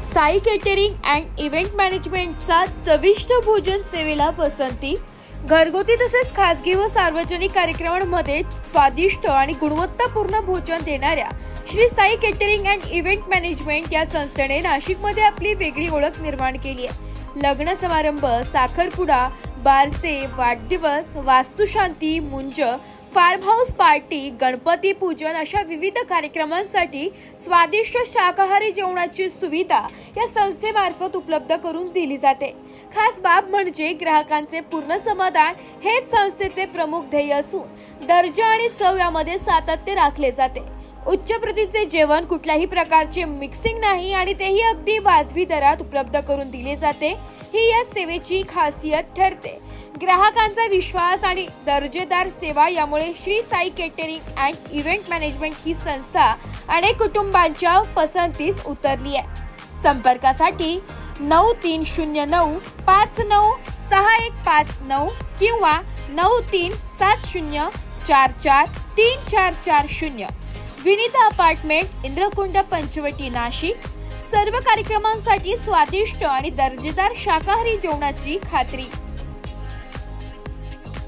Sai catering and event मॅनेजमेंटचा चविष्ट भोजन सेवेला पसंती। घरगुती तसेच खासगी व सार्वजनिक कार्यक्रमांमध्ये स्वादिष्ट आणि गुणवत्तापूर्ण भोजन देणाऱ्या Shri Sai catering and event management या संस्थेने नाशिकमध्ये आपली वेगळी ओळख निर्माण केली आहे। लग्न समारंभ, साखरपुडा, बारसे, वाढदिवस, वास्तुशांती, मुंज, फार्म हाऊस पार्टी, गणपती पूजन अशा विविध कार्यक्रमांसाठी स्वादिष्ट शाकाहारी जेवणाची सुविधा या संस्थेमार्फत उपलब्ध करून दिली जाते। खास बाब म्हणजे ग्राहकांचे पूर्ण समाधान हेच संस्थेचे प्रमुख ध्येय असून दर्जा आणि चव यामध्ये सातत्य राखले जाते। उच्च प्रतीचे जेवण, कुठल्याही प्रकारचे मिक्सिंग नाही आणि तेही अगदी वाजवी दरात उपलब्ध करून दिले जाते, ही या सेवेची खासियत ठरते। ग्राहकांचा विश्वास आणि दर्जेदार सेवा यामुळे Shri Sai catering and event management ही संस्था अनेक कुटुंबांच्या पसंतीस उतरली आहे। संपर्कासाठी 9309596159 किंवा 9370443440। विनीता अपार्टमेंट, इंद्रकुंड, पंचवटी, नाशिक। सर्व कार्यक्रमांसाठी स्वादिष्ट आणि दर्जेदार शाकाहारी जेवणाची खात्री।